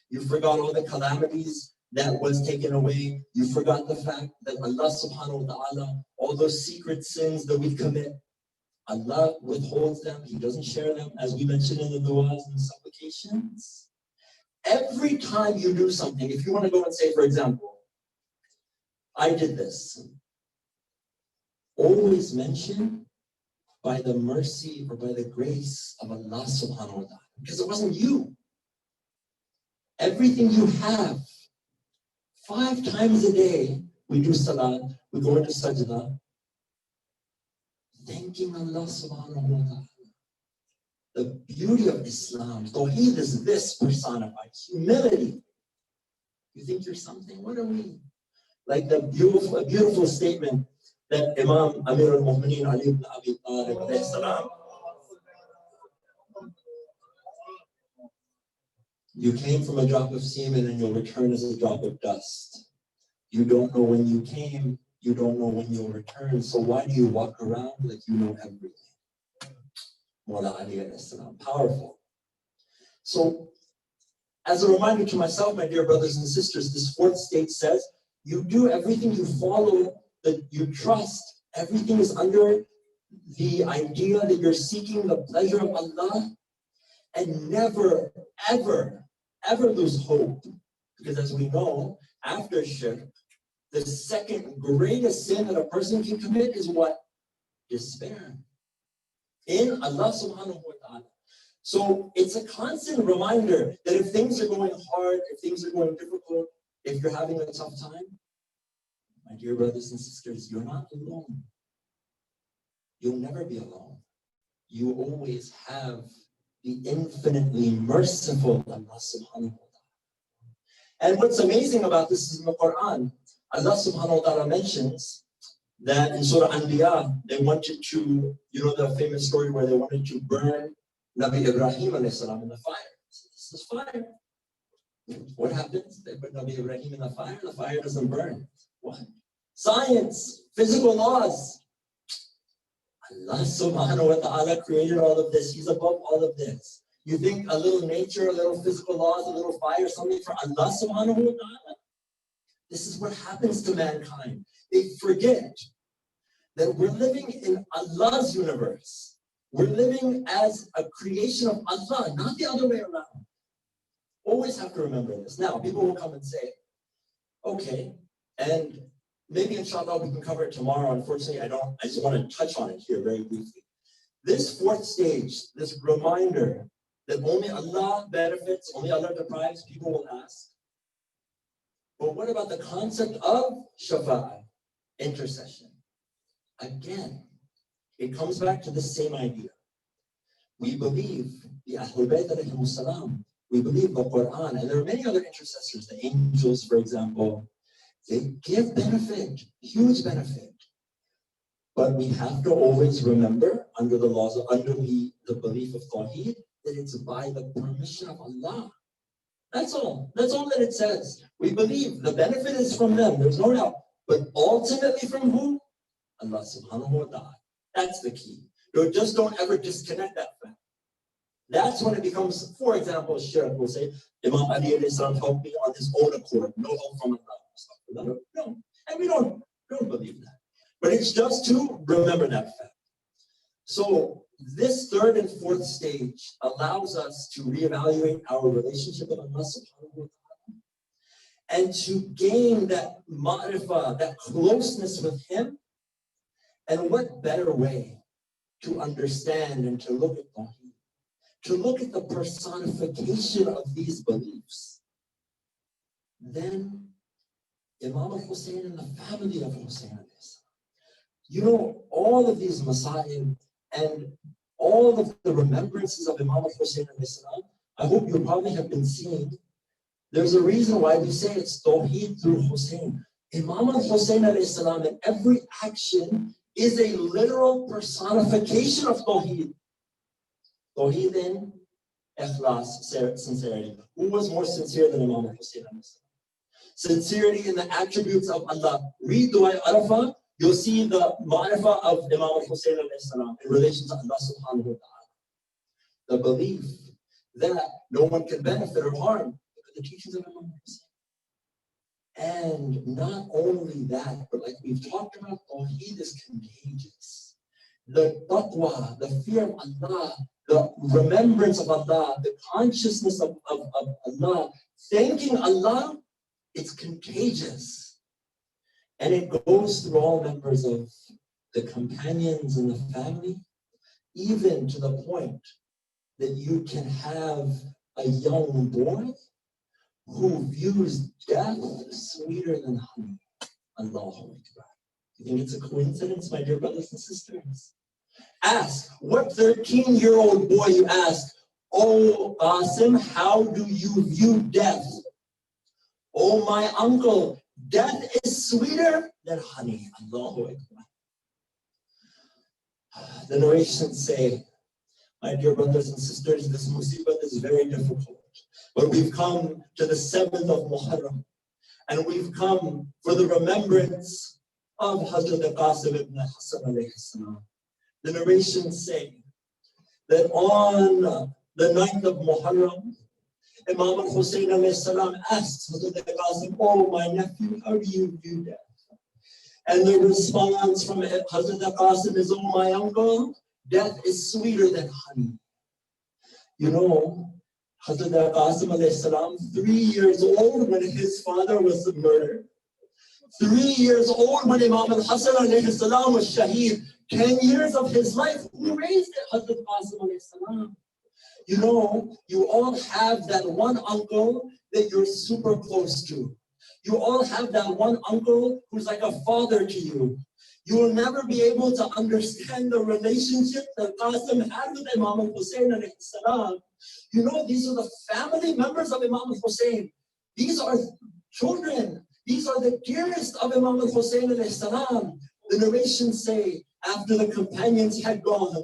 You forgot all the calamities that was taken away. You forgot the fact that Allah subhanahu wa ta'ala, all those secret sins that we commit, Allah withholds them. He doesn't share them, as we mentioned in the du'as and supplications. Every time you do something, if you want to go and say, for example, I did this, always mention by the mercy or by the grace of Allah subhanahu wa ta'ala, because it wasn't you. Everything you have, 5 times a day, we do salat, we go into sajda, thanking Allah subhanahu wa ta'ala. The beauty of Islam, Tawheed is this personified, humility. You think you're something? What are we? Like a beautiful statement that Imam Amir al-Mu'mineen Ali ibn Abi Talib alayhi salam, you came from a drop of semen and you'll return as a drop of dust. You don't know when you came, you don't know when you'll return, so why do you walk around like you know everything? Mawla Ali alayhi salam, powerful. So, as a reminder to myself, my dear brothers and sisters, this 4th stage says, you do everything, you follow, that you trust, everything is under the idea that you're seeking the pleasure of Allah, and never, ever, ever lose hope. Because as we know, after shirk, the second greatest sin that a person can commit is what? Despair in Allah subhanahu wa ta'ala. So it's a constant reminder that if things are going hard, if things are going difficult, if you're having a tough time, my dear brothers and sisters, you're not alone. You'll never be alone. You always have the infinitely merciful Allah subhanahu wa ta'ala. And what's amazing about this is in the Quran, Allah subhanahu wa ta'ala mentions that in Surah Anbiya, they wanted to, you know the famous story where they wanted to burn Nabi Ibrahim alayhi salam in the fire. So this is fire. What happens? They put Nabi Ibrahim in the fire doesn't burn. What? Science, physical laws. Allah subhanahu wa ta'ala created all of this. He's above all of this. You think a little nature, a little physical laws, a little fire, something for Allah subhanahu wa ta'ala? This is what happens to mankind. They forget that we're living in Allah's universe. We're living as a creation of Allah, not the other way around. Always have to remember this. Now, people will come and say, okay, and maybe inshallah we can cover it tomorrow. Unfortunately, I just want to touch on it here very briefly. This 4th stage, this reminder that only Allah benefits, only Allah deprives, people will ask. But what about the concept of shafa'ah, intercession? Again, it comes back to the same idea. We believe the Ahlul Bayt alayhimus salam, we believe the Quran, and there are many other intercessors, the angels, for example. They give benefit, huge benefit. But we have to always remember, under the laws, under the belief of Tawheed, that it's by the permission of Allah. That's all. That's all that it says. We believe the benefit is from them, there's no doubt. But ultimately from who? Allah subhanahu wa ta'ala. That's the key. Just don't ever disconnect that fact. That's when it becomes, for example, shirk will say, Imam Ali alayhi salam helped me on his own accord, no help from Allah. No, and we don't believe that. But it's just to remember that fact. So this 3rd and 4th stage allows us to reevaluate our relationship with Allah subhanahu wa ta'ala and to gain that ma'rifah, that closeness with Him. And what better way to understand and to look at Tawheed, to look at the personification of these beliefs, then Imam al-Hussein and the family of Hussein. You know, all of these Masa'ib and all of the remembrances of Imam al-Hussein, I hope you probably have been seeing. There's a reason why we say it's Tawheed through Hussein. Imam al-Hussein in every action is a literal personification of Tawheed. Tawheed in Ikhlas, sincerity. Who was more sincere than Imam al-Hussein? Sincerity in the attributes of Allah. Read Dua Arafah, you'll see the ma'rifah of Imam al-Hussein in relation to Allah subhanahu wa ta'ala. The belief that no one can benefit or harm because the teachings of Imam al-Hussein. And not only that, but like we've talked about, Tawheed is contagious. The taqwa, the fear of Allah, the remembrance of Allah, the consciousness of Allah, thanking Allah, it's contagious. And it goes through all members of the companions and the family, even to the point that you can have a young boy who views death sweeter than honey. Allahu Akbar. You think it's a coincidence, my dear brothers and sisters? Ask, what 13-year-old boy you ask, "Oh, Qasim, how do you view death?" "Oh, my uncle, death is sweeter than honey." Allahu Akbar. The narrations say, my dear brothers and sisters, this musibah is very difficult. But we've come to the 7th of Moharram, and we've come for the remembrance of Hazrat Qasim ibn Hassan alayhi salam. The narrations say that on the 9th of Moharram, Imam al-Hussein alayhi salam asks Hazrat Qasim, "Oh, my nephew, how do you view death?" And the response from Hazrat Qasim is, "Oh, my uncle, death is sweeter than honey." You know, Hazrat Qasim alayhi salam, 3 years old when his father was murdered. 3 years old when Imam al-Hassan alayhi salam was shaheed. 10 years of his life, who raised it? Hazrat Qasim alayhi salam. You know, you all have that one uncle that you're super close to. You all have that one uncle who's like a father to you. You will never be able to understand the relationship that Qasim had with Imam al-Hussein alayhi salam. You know, these are the family members of Imam al-Hussein. These are children. These are the dearest of Imam al-Hussein alayhi salam. The narrations say, after the companions had gone,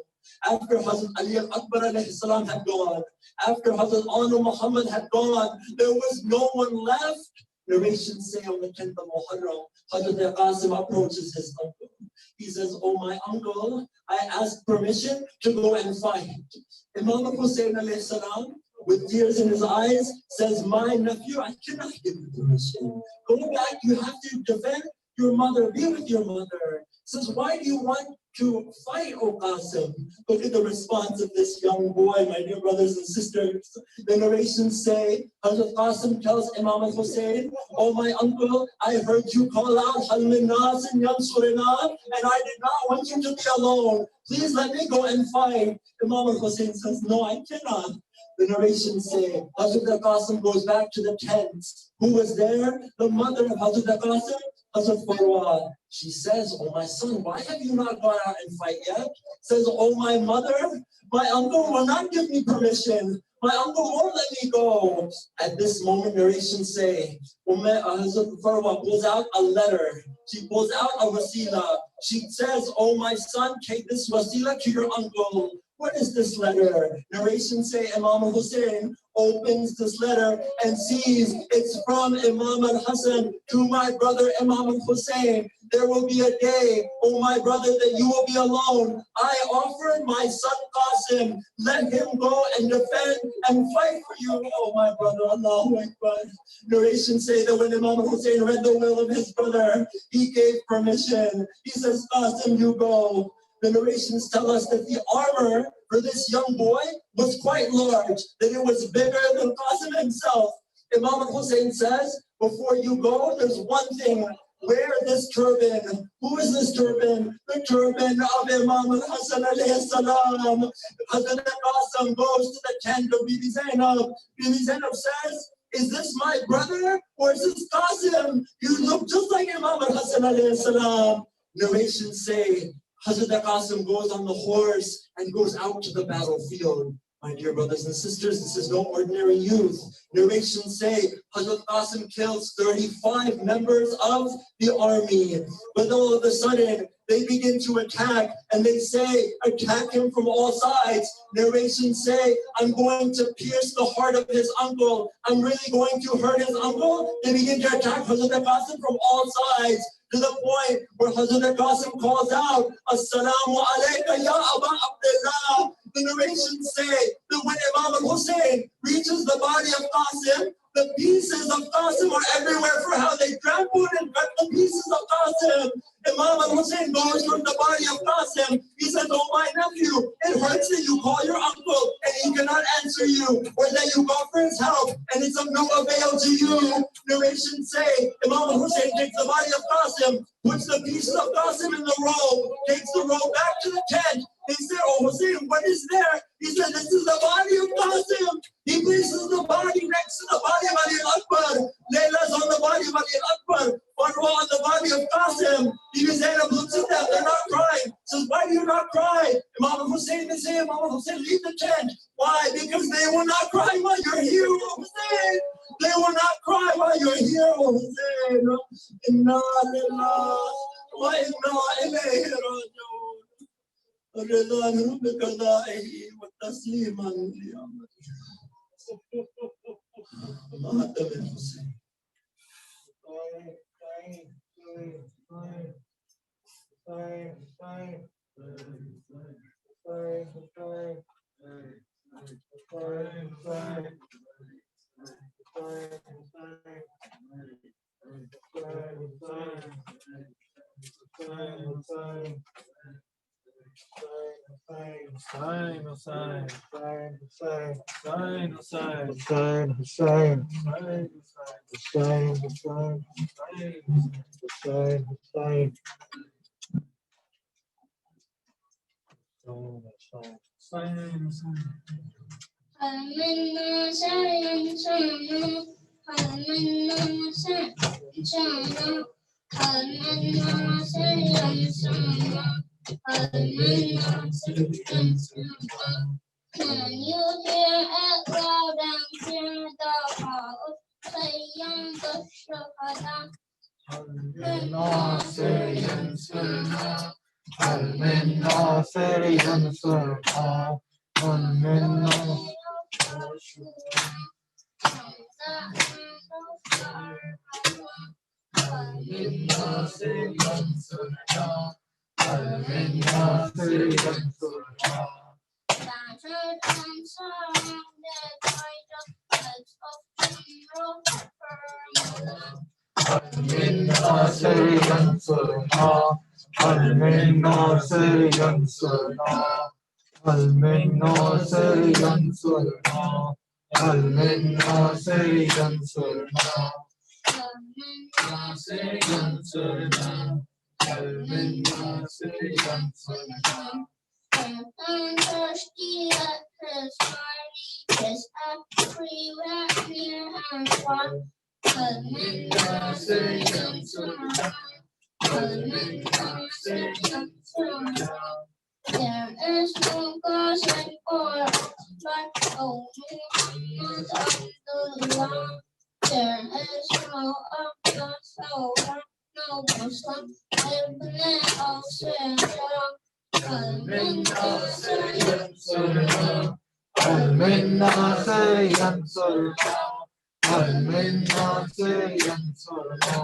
after Hazrat Ali al-Akbar alayhi salam had gone, after Hazrat Anu Muhammad had gone, there was no one left. Narrations say on the 10th of Muharram, Hazrat Qasim approaches his uncle. He says, "Oh, my uncle, I asked permission to go and fight." Imam al-Hussein alayhi salam, with tears in his eyes, says, "My nephew, I cannot give you permission. Go back, you have to defend your mother, be with your mother." Says, "Why do you want to fight, O Qasim?" Look at the response of this young boy, my dear brothers and sisters. The narrations say, Hazrat Qasim tells Imam al-Hussein, "Oh, my uncle, I heard you call out, Hal min nasin yansurina, and I did not want you to be alone. Please let me go and fight." Imam al-Hussein says, "No, I cannot." The narrations say, Hazrat Qasim goes back to the tent. Who was there? The mother of Hazrat Qasim, Hazrat Farwa. She says, "Oh, my son, why have you not gone out and fight yet?" Says, "Oh, my mother, my uncle will not give me permission. My uncle won't let me go." At this moment, narrations say, Hazrat Farwa pulls out a letter. She pulls out a wasila. She says, "Oh, my son, take this wasila to your uncle." What is this letter? Narrations say Imam al-Hussein opens this letter and sees it's from Imam al-Hassan to my brother Imam al-Hussein. "There will be a day, oh my brother, that you will be alone. I offered my son Qasim. Let him go and defend and fight for you, oh my brother." Allahu Akbar. Narrations say that when Imam al-Hussein read the will of his brother, he gave permission. He says, "Qasim, you go." The narrations tell us that the armor for this young boy was quite large, that it was bigger than Qasim himself. Imam al-Hussein says, "Before you go, there's one thing. Wear this turban." Who is this turban? The turban of Imam al-Hassan alayhi salam. Hazrat Qasim goes to the tent of Bibi Zainab. Bibi Zainab says, "Is this my brother or is this Qasim? You look just like Imam al-Hassan alayhi salam." Narrations say, Hazrat Qasim goes on the horse and goes out to the battlefield. My dear brothers and sisters, this is no ordinary youth. Narrations say Hazrat Qasim kills 35 members of the army. But all of a sudden, they begin to attack, and they say, "Attack him from all sides." Narrations say, "I'm going to pierce the heart of his uncle. I'm really going to hurt his uncle." They begin to attack Hazrat Qasim from all sides, to the point where Hazrat Qasim calls out, "Assalamu alayka ya Aba Abdullah." The narrations say that when Imam al-Hussein reaches the body of Qasim, the pieces of Qasim are everywhere for how they trampled and cut the pieces of Qasim. Imam al-Hussein goes from the body of Qasim. He says, oh my nephew, it hurts that you call your uncle and he cannot answer you, or that you go for his help and it's of no avail to you. Narrations say, Imam al-Hussein takes the body of Qasim, puts the pieces of Qasim in the roll, takes the roll back to the tent. They said, oh Hussein, what is there? He said, this is the body of Qasim. He places the body next to the body of Ali al-Akbar. Layla's on the body of Ali al-Akbar. Marwa on the body of Qasim. Bibi Zainab looks at them, they're not crying. Says, why do you not cry? Imam Hussein, they say, Imam Hussein, leave the tent. Why? Because they will not cry while you're here, O Hussein. They will not cry while you're here, O Hussein. Inna lillahi wa inna ilayhi raji'un. الرضا بقضائه والتسليم لأمره. مهتم الحسين. Can you hear it loud and clear the call of Sayyid Shuhada? من ناصر ينصرنا من ناصر ينصرنا من ناصر من ناصر ينصرنا من ناصر ينصرنا battered and surrounded by the heads of general من ناصر ينصرنا من ناصر ينصرنا من ناصر ينصرنا من ناصر ينصرنا من ناصر ينصرنا من ناصر ينصرنا and thirsty at his party is everywhere near and far. من ناصر ينصرنا من ناصر ينصرنا. There is no cause and for but only Muhammad Abdullah. There is no other soul, no Muslim, Ibn al-Sirah. من ناصر ينصرنا من ناصر ينصرنا من ناصر ينصرنا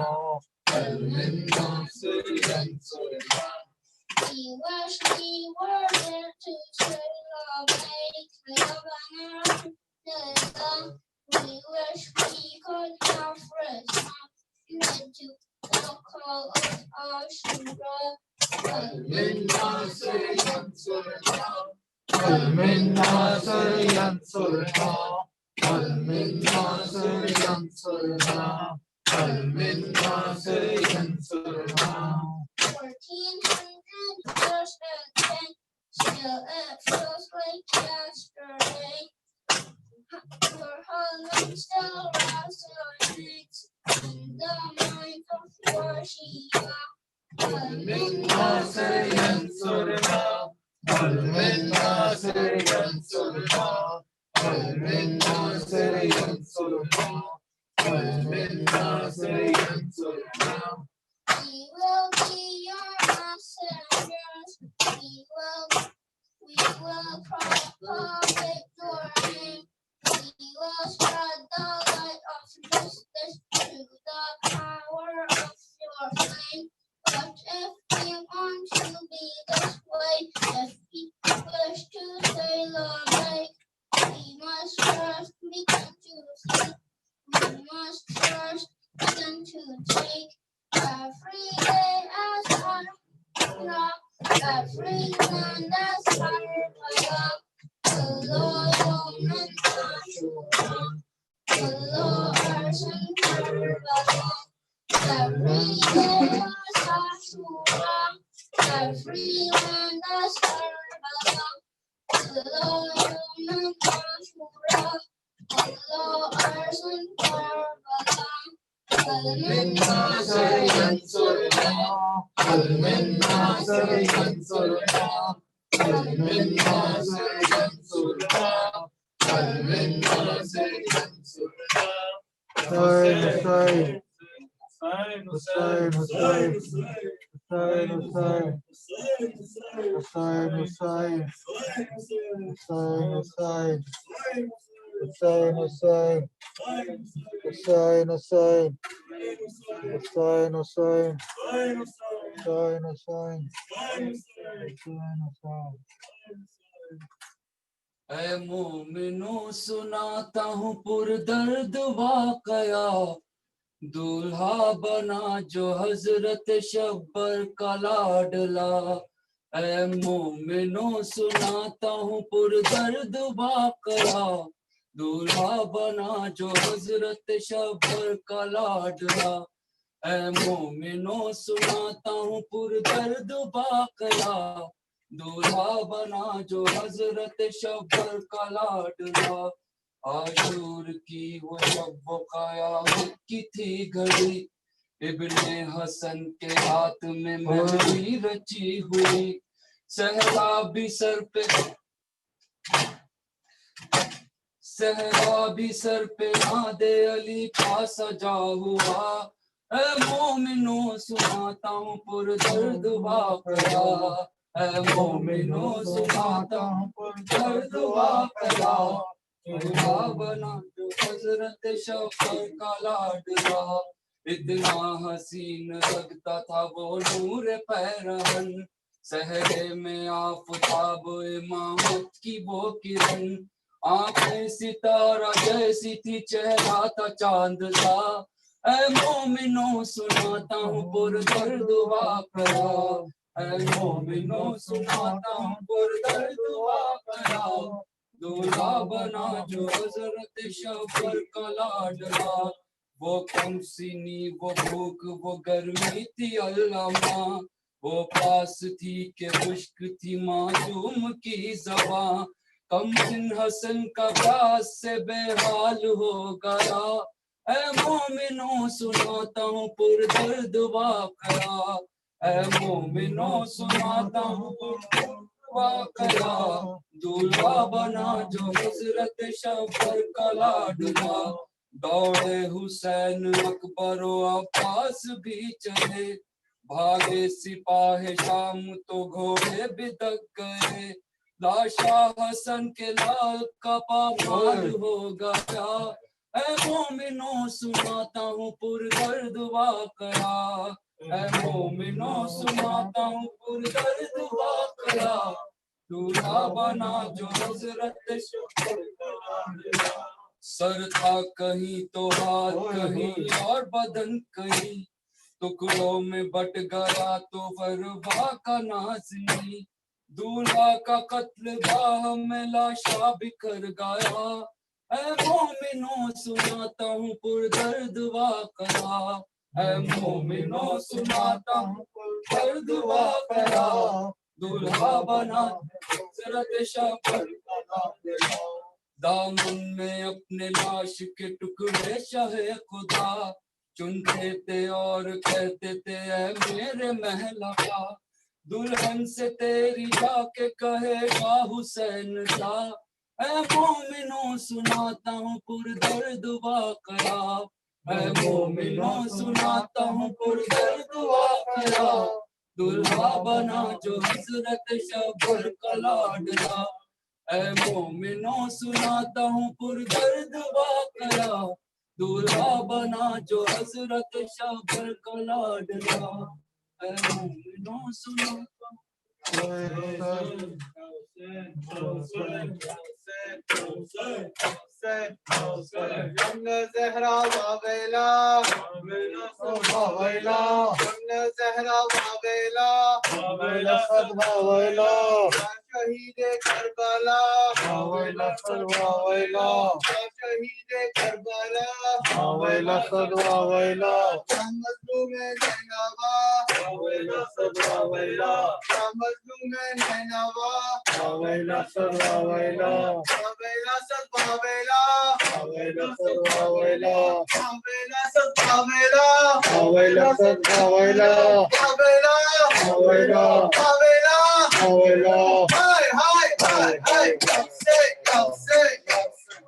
من ناصر ينصرنا. We wish we were there to celebrate Lebanon. We wish we could have responded to the call of Ashura. من ناصر ينصرنا من ناصر ينصرنا من ناصر ينصرنا من ناصر ينصرنا. 1400 years again, still it feels like yesterday. Your husband still resonates in the mind of your Shia. من ناصر ينصرنا من ناصر ينصرنا من ناصر ينصرنا من ناصر ينصرنا. We will be your messengers. We will propagate your name. We will spread the light of justice through the power of your flame. But if we want to be this way, if we wish to celebrate, we must first begin to sleep. We must first begin to take every day as our rock, every land as our Allah, every day as our every land as our Allah, ऐ मोमिनो सुनाता हूँ पुरदर्द वाकया, दूल्हा बना जो हजरत शब्बर का लाडला। ऐ मोमिनो सुनाता हूँ पुरदर्द वाकया, दूल्हा बना जो हजरत शब्बर का लाडला। ऐ मोमिनो सुनाता हूँ पुरदर्द वाकया, दूल्हा बना जो हजरत शब्बर का लाडला। आशूर की वो शब क़यामत की थी घड़ी, इब्ने हसन के हाथ में मेहंदी रची हुई। सहरा भी सर पे नादे अली का सजा हुआ। ऐ मोमिनो सुनाता हूँ पुरदर्द वाक़या, ऐ मोमिनो सुनाता हूँ पुरदर्द वाक़या, दूल्हा बना जो हजरत शफ़र का लाडला। इतना हसीन लगता था वो नूर पैरहन, सहरे में आफताब इमामत की वो किरण। आंखें सितारा जैसी थी, चेहरा था चांद सा। ऐ मोमिनो सुनाता हूँ पुरदर्द वाक़या, ऐ मोमिनो सुनाता हूँ पुरदर्द वाक़या, दूल्हा बना जो हजरत शफ़र का लाडला। वो कम सीनी, वो भूख, वो गर्मी थी अल्लामा, वो पास थी के खुश्क थी मासूम की ज़बां। कमसिन हसन का प्यास से बेहाल हो गया। ऐ मोमिनो सुनाता हूँ पुरदर्द वाक़या, ऐ मोमिनो सुनाता हूँ पुरदर्द वाक़या, दूल्हा बना जो हजरत शफ़र का लाडला। दौड़े हुसैन अकबर व अब्बास भी चले, भागे सिपाही शाम तो घोड़े बिदक गए। लाशा हसन के लाल का पामाल हो गया। ऐ मोमिनो सुनाता हूँ पुरदर्द वाक़या, ऐ मोमिनो सुनाता हूँ पुरदर्द वाक़या, दूल्हा बना जो हजरत शफ़र का लाडला। सर था कहीं तो हाथ कहीं और बदन कहीं, टुकड़ों में बट गया तो फरवा का नाज़नी। दूल्हा का कत्ल गाह में लाशा बिखर गया। ऐ मोमिनो सुनाता हूँ पुरदर्द वाक़या, ऐ मोमिनो सुनाता हूँ पुरदर्द वाक़या, दूल्हा बना हज़रत शफ़र का लाडला। दामन में अपने लाश के टुकड़े शाहे खुदा चुनते थे और कहते थे ऐ मेरे महला का। दुल्हन से तेरी जाके कहेगा हुसैन सा। ऐ मोमिनो सुनाता हूँ पुरदर्द वाक़या, ऐ मोमिनो सुनाता हूँ पुरदर्द वाक़या, दूल्हा बना जो हजरत शफ़र का लाडला। ऐ मोमिनो सुनाता हूँ पुरदर्द वाक़या, दूल्हा बना जो हजरत शफ़र का लाडला। ऐ मोमिनो सुनाता हूँ زهرا وابيلا وابيلا زهرا وابيلا وابيلا صدمة ويلا شهيد كربلا وابيلا صدمة ويلا شهيد كربلا وابيلا صدمة ويلا مظلوم نينوى وابيلا صدمة ويلا مظلوم نينوى وابيلا صدمة ويلا وابيلا صدمة ويلا وابيلا صدمة ويلا وابيلا صدمة ويلا وابيلا صدمة ويلا وابيلا وابيلا وابيلا هاي هاي هاي هاي يوسف يوسف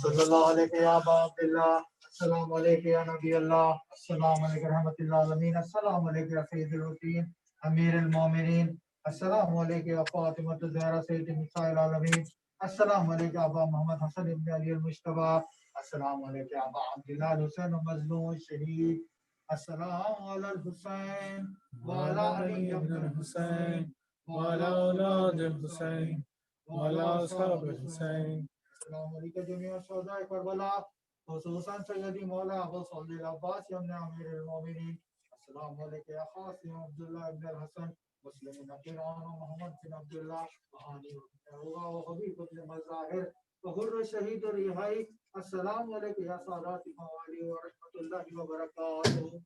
صلى الله عليك يا أبا عبد الله السلام عليك يا نبي الله السلام عليك ورحمة الله العالمين السلام عليك يا سيد الوكيل أمير المؤمنين السلام عليك يا فاطمة الزهراء سيد النساء العالمين السلام عليك يا أبا محمد حسن بن علي المجتبى السلام عليك يا أبا عبد الله الحسين المظلوم الشهيد السلام على الحسين وعلى علي بن الحسين وعلى أولاد الحسين وعلى أصحاب الحسين السلام عليكم جميع شهداء كربلاء خصوصا سيدي مولا أبو صلي العباس يمن أمير المؤمنين السلام عليك يا قاسم عبد الله بن الحسن مسلم بن فرعون محمد بن عبد الله وهاني وخبيب بن مظاهر وغر شهيد الرهائي السلام عليك يا سادات موالي ورحمة الله وبركاته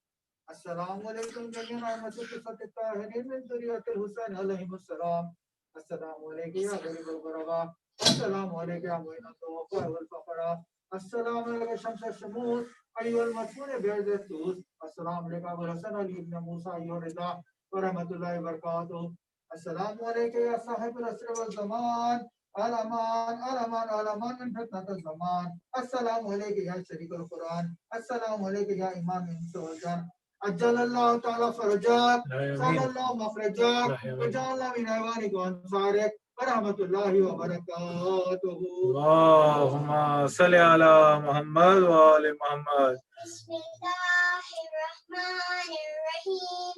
السلام عليكم جميعا مسجد الطاهرين من ذرية الحسين عليهم السلام السلام عليك يا غريب الغرباء السلام عليك يا معين الضعفاء والفقراء السلام عليك شمس الشموس أيها المدفون بعز السوس السلام عليك أبو الحسن علي بن موسى أيها الرضا ورحمة الله وبركاته السلام عليك يا صاحب العصر والزمان الأمان الأمان الأمان من فتنة الزمان السلام عليك يا شريك القرآن السلام عليك يا إمام الإنس والجن أجل الله تعالى فرجاك سال الله مخرجاك وجعلنا من أيوانك وأنصارك ورحمة الله وبركاته اللهم صل على محمد وآل محمد بسم الله الرحمن الرحيم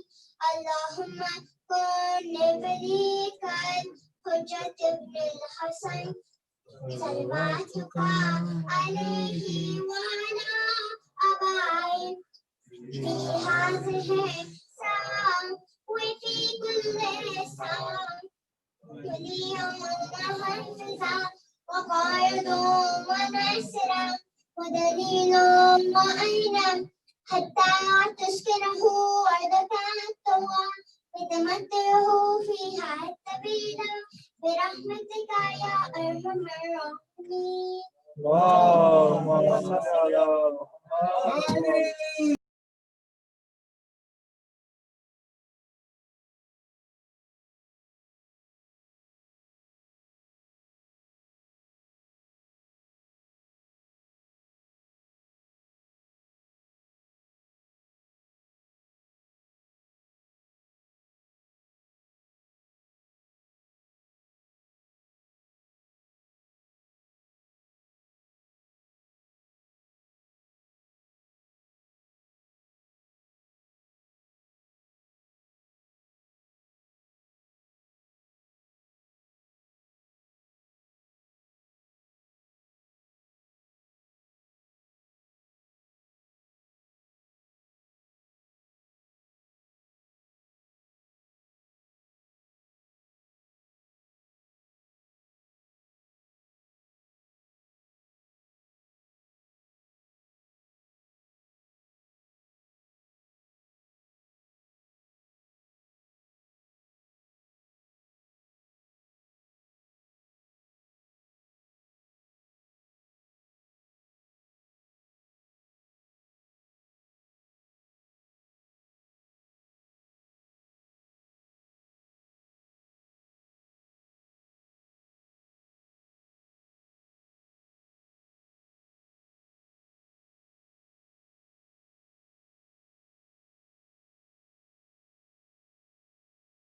اللهم كن لوليك الحجة ابن الحسن صلواتك عليه وعلى آبائه في هذه الساعة وفي كل ساعة وليا وحافظا وقائدا وناصرا ودليلا وعينا حتى تسكنه أرضك الطوى وتمتعه فيها السبيلا برحمتك يا أرحم الراحمين. اللهم صل على محمد